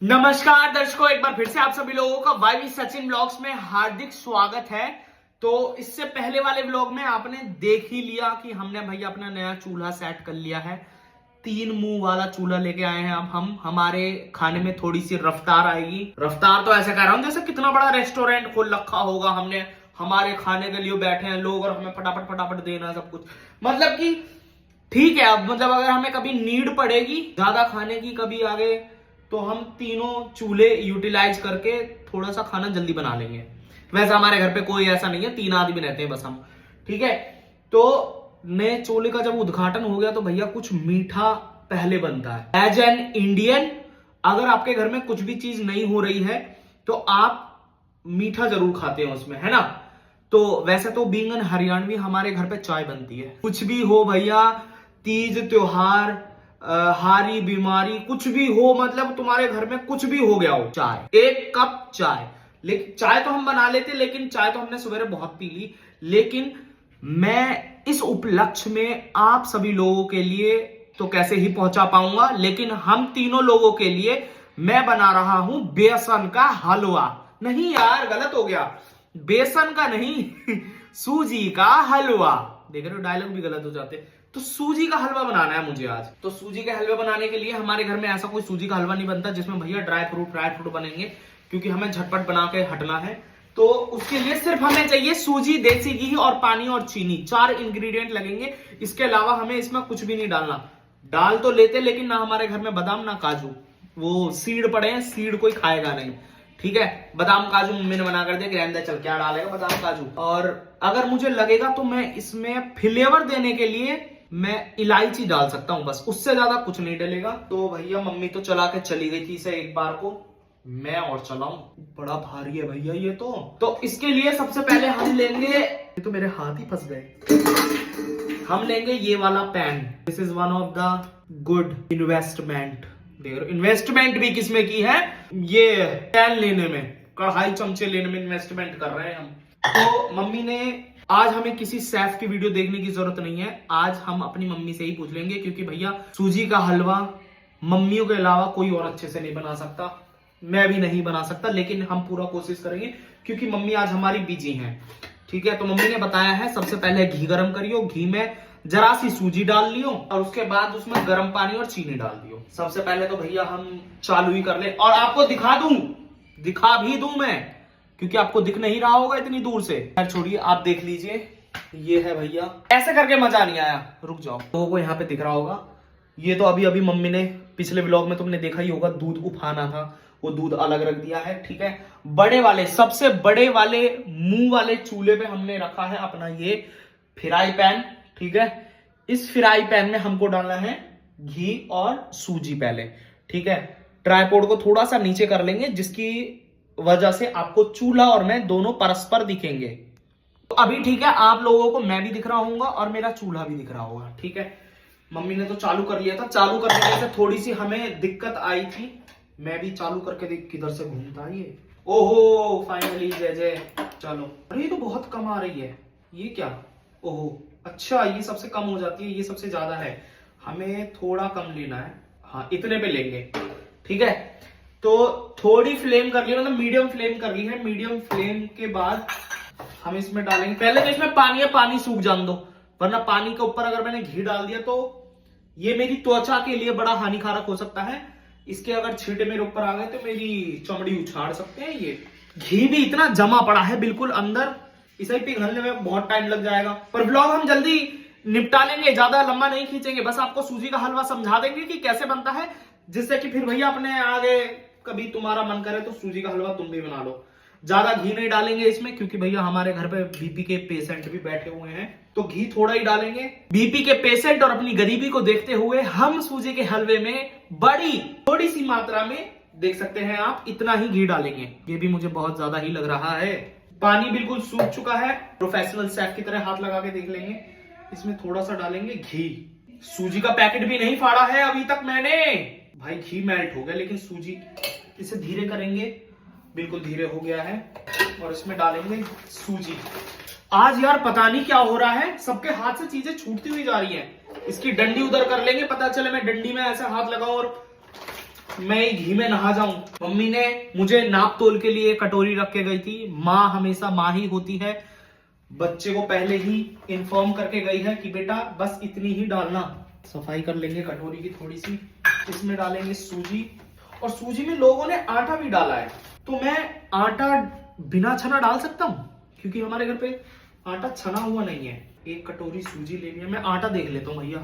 नमस्कार दर्शकों, एक बार फिर से आप सभी लोगों का वाईवी सचिन ब्लॉग्स में हार्दिक स्वागत है। तो इससे पहले वाले ब्लॉग में आपने देख ही लिया कि हमने भैया अपना नया चूल्हा सेट कर लिया है। 3 मुंह वाला चूल्हा लेके आए हैं। अब हम हमारे खाने में थोड़ी सी रफ्तार आएगी। रफ्तार तो ऐसे कह रहा हूं जैसे कितना बड़ा रेस्टोरेंट खोल रखा होगा हमने, हमारे खाने के लिए बैठे हैं लोग और हमें फटाफट फटाफट देना सब कुछ। मतलब कि ठीक है, अब मतलब अगर हमें कभी नीड पड़ेगी ज्यादा खाने की कभी आगे, तो हम तीनों चूल्हे यूटिलाइज करके थोड़ा सा खाना जल्दी बना लेंगे। वैसे हमारे घर पे कोई ऐसा नहीं है, 3 आदमी रहते हैं बस हम। ठीक है, तो नए चूल्हे का जब उद्घाटन हो गया तो भैया कुछ मीठा पहले बनता है। एज एन इंडियन, अगर आपके घर में कुछ भी चीज नहीं हो रही है तो आप मीठा जरूर खाते हैं उसमें, है ना। तो वैसे तो बीइंग एन हरियाणवी हमारे घर पे चाय बनती है। कुछ भी हो भैया, तीज त्योहार, हारी बीमारी, कुछ भी हो, मतलब तुम्हारे घर में कुछ भी हो गया हो, चाय, 1 कप चाय। लेकिन चाय तो हम बना लेते, लेकिन चाय तो हमने सवेरे बहुत पी ली। लेकिन मैं इस उपलक्ष्य में आप सभी लोगों के लिए तो कैसे ही पहुंचा पाऊंगा, लेकिन हम तीनों लोगों के लिए मैं बना रहा हूं बेसन का हलवा। नहीं यार, गलत हो गया, बेसन का नहीं सूजी का हलवा। देख रहे हो, डायलॉग भी गलत हो जाते। तो सूजी का हलवा बनाना है मुझे आज। तो सूजी के हलवे बनाने के लिए हमारे घर में ऐसा कोई सूजी का हलवा नहीं बनता जिसमें भैया ड्राई फ्रूट बनेंगे, क्योंकि हमें झटपट बना के हटना है। तो उसके लिए सिर्फ हमें चाहिए सूजी, देसी घी और पानी और चीनी, 4 इंग्रेडिएंट लगेंगे। इसके अलावा हमें इसमें कुछ भी नहीं डालना। डाल तो लेते, लेकिन ना हमारे घर में बादाम ना काजू, वो सीड पड़े हैं, सीड कोई खाएगा नहीं। ठीक है, बादाम काजू मम्मी ने मना कर दिया कि रहने दे, चल क्या डालेगा बादाम काजू। और अगर मुझे लगेगा तो मैं इसमें फ्लेवर देने के लिए मैं इलायची डाल सकता हूं, बस, उससे ज्यादा कुछ नहीं डलेगा। तो भैया मम्मी तो चला के चली गई थी इसे एक बार को, मैं और चलाऊं। बड़ा भारी है भैया ये तो इसके लिए सबसे पहले हम लेंगे, ये तो मेरे हाथ ही फंस गए, हम लेंगे ये वाला pan. This is one of the good investment. देखो इन्वेस्टमेंट भी किसमें की है, ये पैन लेने में, कढ़ाई चमचे लेने में इन्वेस्टमेंट कर रहे हैं हम। तो मम्मी ने, आज हमें किसी शेफ की वीडियो देखने की जरूरत नहीं है, आज हम अपनी मम्मी से ही पूछ लेंगे, क्योंकि भैया सूजी का हलवा मम्मियों के अलावा कोई और अच्छे से नहीं बना सकता, मैं भी नहीं बना सकता, लेकिन हम पूरा कोशिश करेंगे क्योंकि मम्मी आज हमारी बिजी हैं। ठीक है, तो मम्मी ने बताया है सबसे पहले घी गरम करियो, घी में जरा सी सूजी डाल लियो और उसके बाद उसमें गर्म पानी और चीनी डाल दियो। सबसे पहले तो भैया हम चालू ही कर ले, और आपको दिखा भी दूं मैं, क्योंकि आपको दिख नहीं रहा होगा इतनी दूर से। छोड़िए, आप देख लीजिए, ये है भैया। ऐसे करके मजा नहीं आया, रुक जाओ, लोगों को यहाँ पे दिख रहा होगा। ये तो अभी अभी मम्मी ने, पिछले व्लॉग में तुमने देखा ही होगा, दूध उफाना था, वो दूध अलग रख दिया है। ठीक है, बड़े वाले, सबसे बड़े वाले मुंह वाले चूल्हे पे हमने रखा है अपना ये फ्राई पैन। ठीक है, इस फ्राई पैन में हमको डालना है घी और सूजी पहले। ठीक है, ट्राइपॉड को थोड़ा सा नीचे कर लेंगे, जिसकी वजह से आपको चूल्हा और मैं दोनों परस्पर दिखेंगे। तो अभी ठीक है, आप लोगों को मैं भी दिख रहा हूँ और मेरा चूल्हा भी दिख रहा होगा। ठीक है, मम्मी ने तो चालू कर लिया था, चालू करने से थोड़ी सी हमें दिक्कत आई थी। मैं भी चालू करके देख किधर से घूमता है ये। ओहो, फाइनली जय जय। चलो, अरे ये तो बहुत कम आ रही है, ये क्या, ओहो अच्छा, ये सबसे कम हो जाती है, ये सबसे ज्यादा है, हमें थोड़ा कम लेना है। हाँ, इतने पे लेंगे। ठीक है, तो थोड़ी फ्लेम कर ली, मतलब मीडियम फ्लेम कर ली है। मीडियम फ्लेम के बाद हम इसमें डालेंगे, पहले तो इसमें पानी है, पानी सूख जान दो, वरना पानी के ऊपर अगर मैंने घी डाल दिया तो ये मेरी त्वचा के लिए बड़ा हानिकारक हो सकता है। इसके अगर छींटे मेरे ऊपर आ गए तो मेरी चमड़ी उछाड़ सकते हैं। ये घी भी इतना जमा पड़ा है बिल्कुल अंदर, इसे पिघलने में बहुत टाइम लग जाएगा, पर व्लॉग हम जल्दी निपटा लेंगे, ज्यादा लंबा नहीं खींचेंगे, बस आपको सूजी का हलवा समझा देंगे कि कैसे बनता है, जिससे कि फिर भैया अपने आगे कभी तुम्हारा मन करे तो सूजी का हलवा तुम भी बना लो। ज्यादा घी नहीं डालेंगे इसमें, क्योंकि भैया हमारे घर पे बीपी के पेशेंट भी बैठे हुए हैं, तो घी थोड़ा ही डालेंगे। बीपी के पेशेंट और अपनी गरीबी को देखते हुए हम सूजी के हलवे में बड़ी थोड़ी सी मात्रा में, देख सकते हैं आप, इतना ही घी डालेंगे। ये भी मुझे बहुत ज्यादा ही लग रहा है। पानी बिल्कुल सूख चुका है, प्रोफेशनल शेफ की तरह हाथ लगा के देख लेंगे। इसमें थोड़ा सा डालेंगे घी। सूजी का पैकेट भी नहीं फाड़ा है अभी तक मैंने, भाई घी मेल्ट हो गया, लेकिन सूजी, इसे धीरे करेंगे, बिल्कुल धीरे हो गया है, और इसमें डालेंगे सूजी। आज यार पता नहीं क्या हो रहा है, सबके हाथ से चीजें छूटती हुई जा रही हैं। इसकी डंडी उधर कर लेंगे, पता चले मैं डंडी में ऐसे हाथ लगाऊं और मैं घी में नहा जाऊं। मम्मी ने मुझे नाप तोल के लिए कटोरी रख के गई थी। माँ हमेशा माँ ही होती है, बच्चे को पहले ही इन्फॉर्म करके गई है कि बेटा बस इतनी ही डालना। सफाई कर लेंगे कटोरी की थोड़ी सी। इसमें डालेंगे सूजी, और सूजी में लोगों ने आटा भी डाला है, तो मैं आटा बिना छना डाल सकता हूँ, क्योंकि हमारे घर पे आटा छना हुआ नहीं है। एक कटोरी सूजी ले लिया। मैं आटा देख लेता हूँ भैया,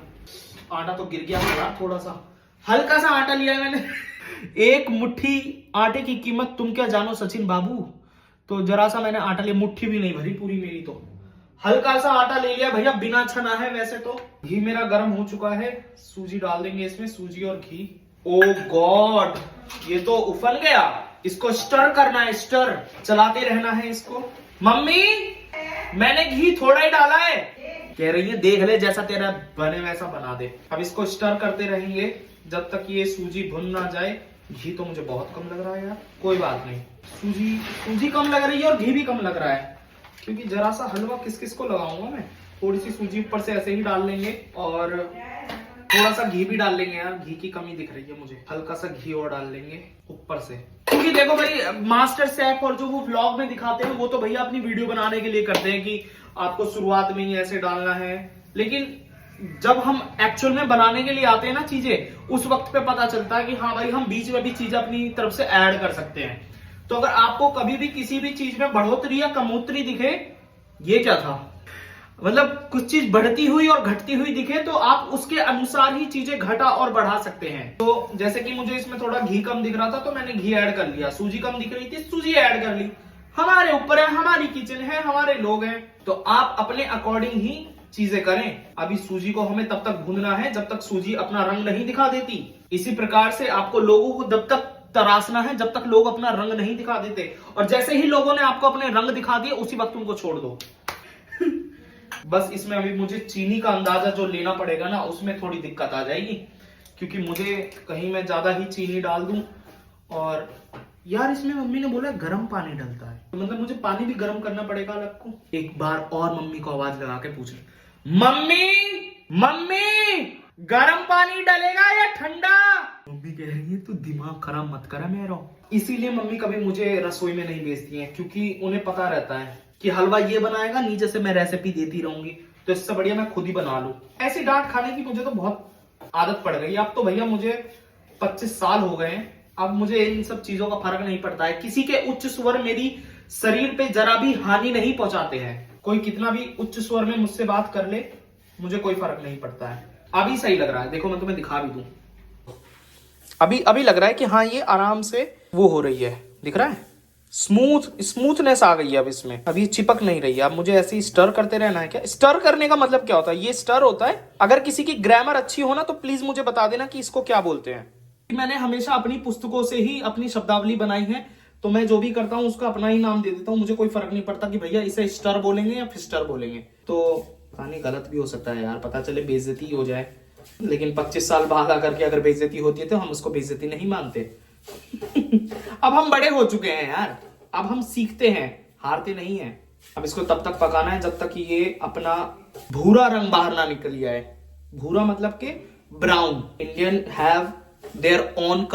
आटा तो गिर गया थोड़ा सा, हल्का सा आटा लिया है मैंने। एक मुट्ठी आटे की कीमत तुम क्या जानो सचिन बाबू, तो जरा सा मैंने आटा लिया, मुट्ठी भी नहीं भरी पूरी मेरी, तो हल्का सा आटा ले लिया भैया, बिना छना है वैसे तो। घी मेरा गर्म हो चुका है, सूजी डाल देंगे इसमें, सूजी और घी। ओ गॉड, ये तो उफल गया। इसको स्टर करना है, स्टर चलाते रहना है इसको। मम्मी मैंने घी थोड़ा ही डाला है। कह रही है देख ले जैसा तेरा बने वैसा बना दे। अब इसको स्टर करते रहेंगे जब तक ये सूजी भुन ना जाए। घी तो मुझे बहुत कम लग रहा है यार, कोई बात नहीं। सूजी कम लग रही है और घी भी कम लग रहा है, क्योंकि जरा सा हलवा किस किस को लगाऊंगा मैं। थोड़ी सी सूजी ऊपर से ऐसे ही डाल लेंगे, और थोड़ा सा घी भी डाल लेंगे यार, घी की कमी दिख रही है मुझे। हल्का सा घी और डाल लेंगे ऊपर से, क्योंकि देखो भाई मास्टर शेफ और जो वो व्लॉग में दिखाते हैं वो तो भैया अपनी वीडियो बनाने के लिए करते हैं कि आपको शुरुआत में ही ऐसे डालना है, लेकिन जब हम एक्चुअल में बनाने के लिए आते हैं ना चीजें, उस वक्त पे पता चलता है कि हाँ भाई हम बीच में भी चीजें अपनी तरफ से ऐड कर सकते हैं। तो अगर आपको कभी भी किसी भी चीज में बढ़ोतरी या कमोतरी दिखे, ये क्या था, मतलब कुछ चीज बढ़ती हुई और घटती हुई दिखे, तो आप उसके अनुसार ही चीजें घटा और बढ़ा सकते हैं। तो जैसे कि मुझे इसमें थोड़ा घी कम दिख रहा था तो मैंने घी ऐड कर लिया, सूजी कम दिख रही थी सूजी ऐड कर ली। हमारे ऊपर है, हमारी किचन है, हमारे लोग हैं, तो आप अपने अकॉर्डिंग ही चीजें करें। अभी सूजी को हमें तब तक भूनना है जब तक सूजी अपना रंग नहीं दिखा देती। इसी प्रकार से आपको लोगों को तब तक तराशना है जब तक लोग अपना रंग नहीं दिखा देते, और जैसे ही लोगों ने आपको अपने रंग दिखा दिए उसी वक्त उनको छोड़ दो। बस इसमें अभी मुझे चीनी का अंदाजा जो लेना पड़ेगा ना, उसमें थोड़ी दिक्कत आ जाएगी, क्योंकि मुझे कहीं मैं ज्यादा ही चीनी डाल दूं। और यार इसमें मम्मी ने बोला गर्म पानी डलता है, तो मतलब मुझे पानी भी गर्म करना पड़ेगा अलग को। एक बार और मम्मी को आवाज लगा के पूछ ले, मम्मी गर्म पानी डलेगा या ठंडा? मम्मी कह रही है तू दिमाग खराब मत करा मेरा। इसीलिए मम्मी कभी मुझे रसोई में नहीं भेजती हैं, क्योंकि उन्हें पता रहता है कि हलवा ये बनाएगा, नीचे से मैं रेसिपी देती रहूंगी, तो इससे बढ़िया मैं खुद ही बना लूं। ऐसी डांट खाने की मुझे तो बहुत आदत पड़ गई। अब तो भैया मुझे 25 साल हो गए हैं, अब मुझे इन सब चीजों का फर्क नहीं पड़ता है। किसी के उच्च स्वर मेरी शरीर पे जरा भी हानि नहीं पहुंचाते हैं। कोई कितना भी उच्च स्वर में मुझसे बात कर ले, मुझे कोई फर्क नहीं पड़ता है। अभी सही लग रहा है, देखो मैं तुम्हें दिखा भी दूं। अभी लग रहा है कि हाँ ये आराम से वो हो रही है, दिख रहा है, स्मूथनेस आ गई है अब इसमें, अभी चिपक नहीं रही है। अब मुझे ऐसे ही स्टर करते रहना है। क्या स्टर करने का मतलब क्या होता है? ये स्टर होता है। अगर किसी की ग्रामर अच्छी हो ना तो प्लीज मुझे बता देना कि इसको क्या बोलते हैं। मैंने हमेशा अपनी पुस्तकों से ही अपनी शब्दावली बनाई है, तो मैं जो भी करता हूँ उसका अपना ही नाम दे देता हूँ। मुझे कोई फर्क नहीं पड़ता कि भैया इसे स्टर बोलेंगे या फिस्टर बोलेंगे। तो कहानी गलत भी हो सकता है यार, पता चले बेइज्जती हो जाए, लेकिन 25 साल बाद आकर के अगर बेइज्जती होती है तो हम उसको बेइज्जती नहीं मानते। अब हम बड़े हो चुके हैं यार, अब हम सीखते हैं, हारते नहीं हैं। अब इसको तब तक पकाना है जब तक कि ये अपना भूरा रंग बाहर ना निकल जाए। भूरा मतलब के brown. Indian have their own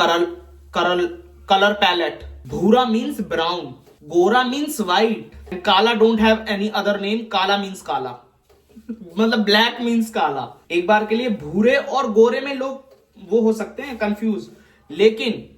colour palette. भूरा मीन्स ब्राउन, गोरा मीन्स व्हाइट, काला don't have any other name. काला मीन्स काला, मतलब ब्लैक मीन्स काला। एक बार के लिए भूरे और गोरे में लोग वो हो सकते हैं कंफ्यूज, लेकिन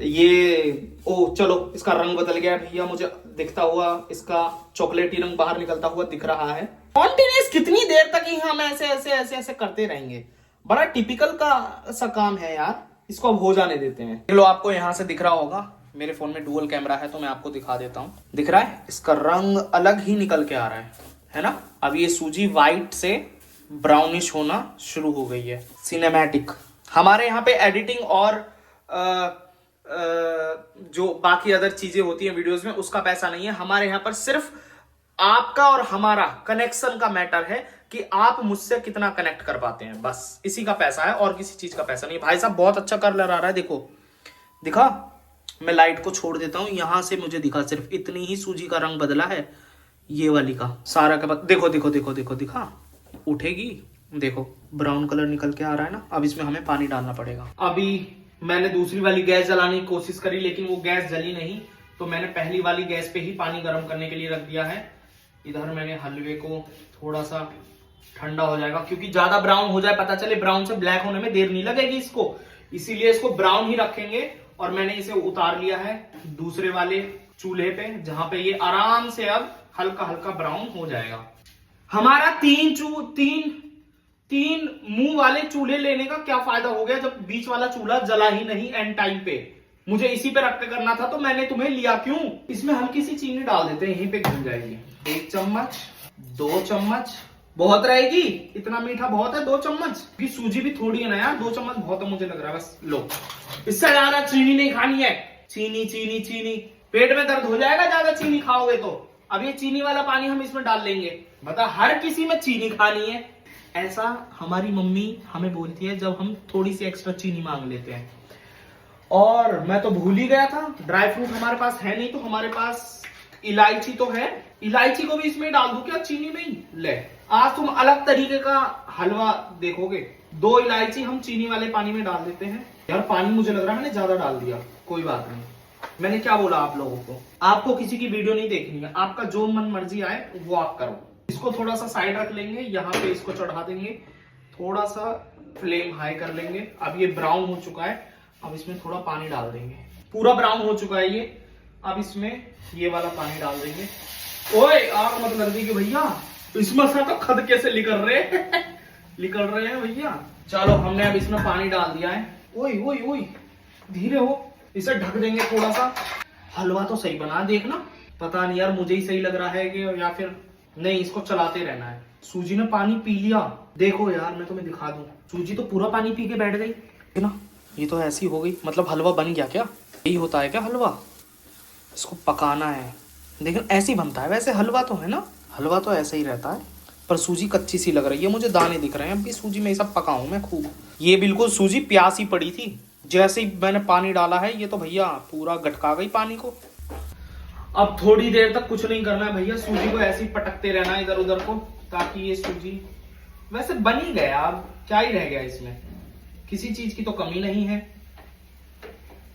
ये चलो इसका रंग बदल गया भैया, मुझे दिखता हुआ इसका चॉकलेटी रंग बाहर निकलता हुआ दिख रहा है। कॉन्टिन्यूस कितनी देर तक ही हम ऐसे ऐसे ऐसे ऐसे करते रहेंगे? बड़ा टिपिकल का सा काम है यार, इसको अब हो जाने देते हैं। चलो आपको यहां से दिख रहा होगा, मेरे फोन में डुअल कैमरा है तो मैं आपको दिखा देता हूं। दिख रहा है, इसका रंग अलग ही निकल के आ रहा है ना। अब ये सूजी व्हाइट से ब्राउनिश होना शुरू हो गई है। सिनेमैटिक। हमारे यहाँ पे एडिटिंग और जो बाकी अदर चीजें होती हैं वीडियोस में, उसका पैसा नहीं है। हमारे यहाँ पर सिर्फ आपका और हमारा कनेक्शन का मैटर है कि आप मुझसे कितना कनेक्ट कर पाते हैं, बस इसी का पैसा है और किसी चीज का पैसा नहीं। भाई साहब बहुत अच्छा कलर आ रहा है, देखो दिखा। मैं लाइट को छोड़ देता हूं, यहां से मुझे दिखा, सिर्फ इतनी ही सूजी का रंग बदला है, ये वाली का सारा का देखो देखो देखो देखो दिखा, उठेगी, देखो ब्राउन कलर निकल के आ रहा है ना। अब इसमें हमें पानी डालना पड़ेगा। अभी मैंने दूसरी वाली गैस जलाने की कोशिश करी लेकिन वो गैस जली नहीं, तो मैंने पहली वाली गैस पे ही पानी गर्म करने के लिए रख दिया है। इधर मैंने हलवे को थोड़ा सा ठंडा हो जाएगा, क्योंकि ज्यादा ब्राउन हो जाए, पता चले ब्राउन से ब्लैक होने में देर नहीं लगेगी इसको, इसीलिए इसको ब्राउन ही रखेंगे। और मैंने इसे उतार लिया है दूसरे वाले चूल्हे पे, जहां पे ये आराम से अब हल्का हल्का ब्राउन हो जाएगा। हमारा तीन मुंह वाले चूल्हे लेने का क्या फायदा हो गया जब बीच वाला चूल्हा जला ही नहीं एंड टाइम पे। मुझे इसी पे रख के करना था, तो मैंने तुम्हें लिया क्यों। इसमें हल्की सी चीनी डाल देते हैं, यहीं पे घुल जाएगी। 1 चम्मच, 2 चम्मच, बहुत रहेगी, इतना मीठा बहुत है। 2 चम्मच की सूजी भी थोड़ी है ना यार, 2 चम्मच बहुत है मुझे लग रहा है, बस लो। इससे ज्यादा चीनी नहीं खानी है। चीनी चीनी चीनी, पेट में दर्द हो जाएगा ज्यादा चीनी खाओगे तो। अब ये चीनी वाला पानी हम इसमें डाल लेंगे। बता, हर किसी में चीनी खानी है, ऐसा हमारी मम्मी हमें बोलती है जब हम थोड़ी सी एक्स्ट्रा चीनी मांग लेते हैं। और मैं तो भूल ही गया था, ड्राई फ्रूट हमारे पास है नहीं, तो हमारे पास इलायची तो है। इलायची को भी इसमें डाल दूं क्या, चीनी में ही? ले, आज तुम अलग तरीके का हलवा देखोगे। 2 इलायची हम चीनी वाले पानी में डाल देते हैं। यार पानी मुझे लग रहा है मैंने ज्यादा डाल दिया, कोई बात नहीं। मैंने क्या बोला आप लोगों को, आपको किसी की वीडियो नहीं देखनी है, आपका जो मन मर्जी आए वो आप करो। इसको थोड़ा सा साइड रख लेंगे, यहाँ पे इसको चढ़ा देंगे, थोड़ा सा फ्लेम हाई कर लेंगे। अब ये ब्राउन हो चुका है, अब इसमें थोड़ा पानी डाल देंगे। पूरा ब्राउन हो चुका है ये, अब इसमें ये वाला पानी डाल देंगे। ओए आग मत लग देगी भैया, इसमें से तो खद कैसे निकल रहे निकल रहे हैं भैया। चलो हमने अब इसमें पानी डाल दिया है। ओए ओए ओए, धीरे हो, इसे ढक देंगे थोड़ा सा। हलवा तो सही बना, देखना। पता नहीं यार, मुझे ही सही लग रहा है कि या फिर नहीं, इसको चलाते रहना है। सूजी ने पानी पी लिया, देखो यार मैं तुम्हें दिखा दूं, सूजी तो पूरा पानी पी के बैठ गई है ना। ये तो ऐसी हो गई, मतलब हलवा बन गया क्या? यही होता है क्या हलवा? इसको पकाना है, लेकिन ऐसे ही बनता है वैसे हलवा तो, है ना। हलवा तो ऐसे ही रहता है, पर सूजी कच्ची सी लग रही है मुझे, दाने दिख रहे हैं। अभी सूजी में ये सब पकाऊं मैं खूब। ये बिल्कुल सूजी प्यास ही पड़ी थी, जैसे ही मैंने पानी डाला है ये तो भैया पूरा गटका गई पानी को। अब थोड़ी देर तक कुछ नहीं करना है भैया, सूजी को ऐसे ही पटकते रहना है इधर उधर को, ताकि ये सूजी वैसे बन ही गया। अब क्या ही रह गया इसमें, किसी चीज की तो कमी नहीं है।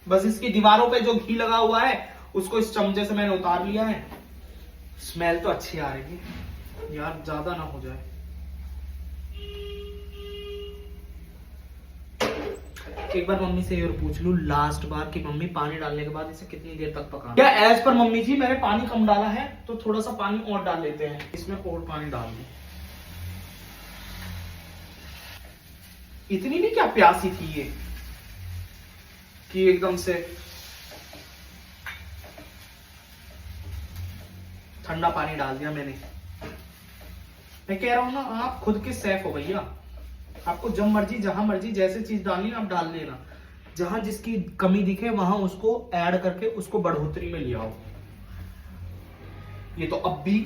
बस इसकी दीवारों पे जो घी लगा हुआ है उसको इस चमचे से मैंने उतार लिया है। स्मेल तो अच्छी आ रही है यार, ज्यादा ना हो जाए। एक बार मम्मी से और पूछ लूं लास्ट बार कि मम्मी पानी डालने के बाद इसे कितनी देर तक पकाना। क्या एज पर मम्मी जी मैंने पानी कम डाला है, तो थोड़ा सा पानी और डाल लेते हैं इसमें, और पानी डाल दें। इतनी भी क्या प्यासी थी ये कि एकदम से ठंडा पानी डाल दिया मैंने। मैं कह रहा हूं ना, आप खुद के सेफ हो भैया। आपको जब मर्जी जहां मर्जी जैसे चीज डालनी है आप डाल लेना, जहां जिसकी कमी दिखे वहां उसको ऐड करके उसको बढ़ोतरी में ले आओ। ये तो अब भी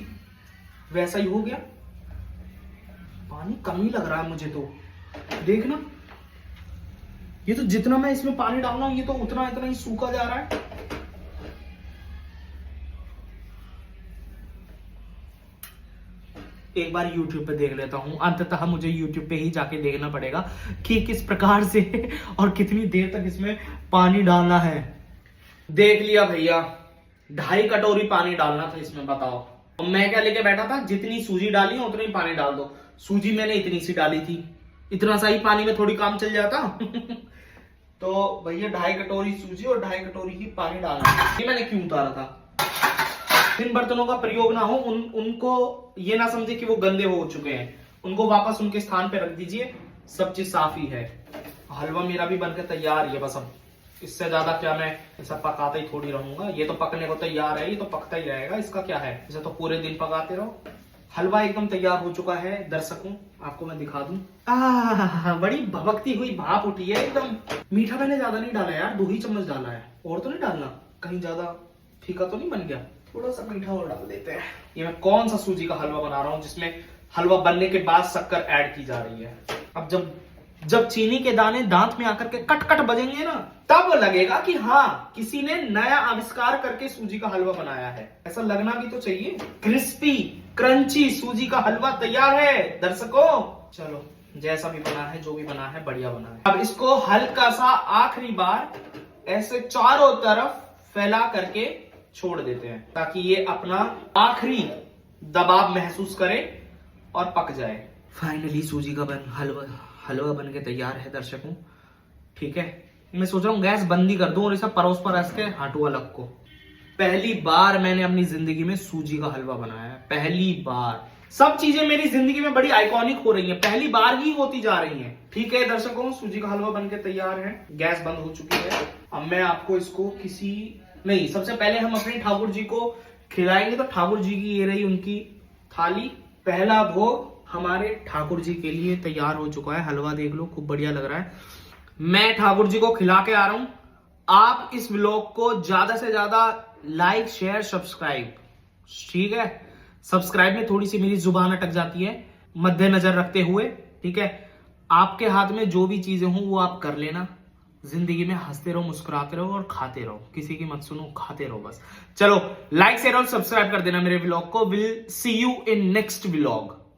वैसा ही हो गया, पानी कम ही लग रहा है मुझे तो। देखना, ये तो जितना मैं इसमें पानी डाल रहा हूं ये तो उतना इतना ही सूखा जा रहा है। एक बार YouTube पे देख लेता हूं, अंततः मुझे YouTube पे ही जाके देखना पड़ेगा कि किस प्रकार से और कितनी देर तक इसमें पानी डालना है। देख लिया भैया, 2.5 कटोरी पानी डालना था इसमें, बताओ। और मैं क्या लेके बैठा था, जितनी सूजी डाली है उतनी पानी डाल दो। सूजी मैंने इतनी सी डाली थी, इतना सा ही पानी में थोड़ी काम चल जाता तो भैया 2.5 कटोरी सूजी और 2.5 कटोरी ही पानी डालना। ये मैंने क्यों उतारा था, जिन बर्तनों का प्रयोग ना हो उनको ये ना समझे कि वो गंदे हो चुके हैं, उनको वापस उनके स्थान पे रख दीजिए, सब चीज साफ ही है। हलवा मेरा भी बनकर तैयार ही है, बस अब इससे ज्यादा क्या मैं ऐसा पकाता ही थोड़ी रहूंगा। ये तो पकने को तैयार है, ये तो पकता ही रहेगा, इसका क्या है, इसे तो पूरे दिन पकाते रहो। हलवा एकदम तैयार हो चुका है दर्शकों, आपको मैं दिखा दूं। बड़ी भभकती हुई भाप उठी है एकदम। मीठा मैंने ज्यादा नहीं डाला यार, 2 ही चम्मच डाला है, और तो नहीं डालना, कहीं ज्यादा फीका तो नहीं बन गया। थोड़ा सा मीठा और डाल देते हैं। ये मैं कौन सा सूजी का हलवा बना रहा हूँ जिसमें हलवा बनने के बाद शक्कर ऐड की जा रही है। अब जब चीनी के दाने दांत में आकर के कट कट बजेंगे ना, तब लगेगा कि हाँ किसी ने नया आविष्कार करके सूजी का हलवा बनाया है, ऐसा लगना भी तो चाहिए। क्रिस्पी क्रंची सूजी का हलवा तैयार है दर्शकों। चलो जैसा भी बना है, जो भी बना है, बढ़िया बना है। अब इसको हल्का सा आखिरी बार ऐसे चारों तरफ फैला करके छोड़ देते हैं ताकि ये अपना आखिरी दबाव महसूस करे और पक जाए। फाइनली सूजी का हलवा बन के तैयार है दर्शकों। ठीक है, मैं सोच रहा हूँ गैस बंद ही कर दूं और इसे परोस पर रख के हटू अलग को। पहली बार मैंने अपनी जिंदगी में सूजी का हलवा बनाया है, पहली बार। सब चीजें मेरी जिंदगी में बड़ी आइकॉनिक हो रही हैं, पहली बार ही होती जा रही हैं। ठीक है दर्शकों, सूजी का हलवा बनके तैयार है, गैस बंद हो चुकी है। अब मैं आपको इसको सबसे पहले हम अपने ठाकुर जी को खिलाएंगे। तो ठाकुर जी की ये रही उनकी थाली। पहला भोग हमारे ठाकुर जी के लिए तैयार हो चुका है। हलवा देख लो, खूब बढ़िया लग रहा है। मैं ठाकुर जी को खिला के आ रहा हूं। आप इस व्लॉग को ज्यादा से ज्यादा लाइक, शेयर, सब्सक्राइब, ठीक है। सब्सक्राइब में थोड़ी सी मेरी जुबान अटक जाती है, मद्देनजर रखते हुए। ठीक है, आपके हाथ में जो भी चीजें हों वो आप कर लेना। जिंदगी में हंसते रहो, मुस्कुराते रहो और खाते रहो, किसी की मत सुनो, खाते रहो बस। चलो, लाइक, शेयर और सब्सक्राइब कर देना मेरे व्लॉग को। Will see you in next vlog.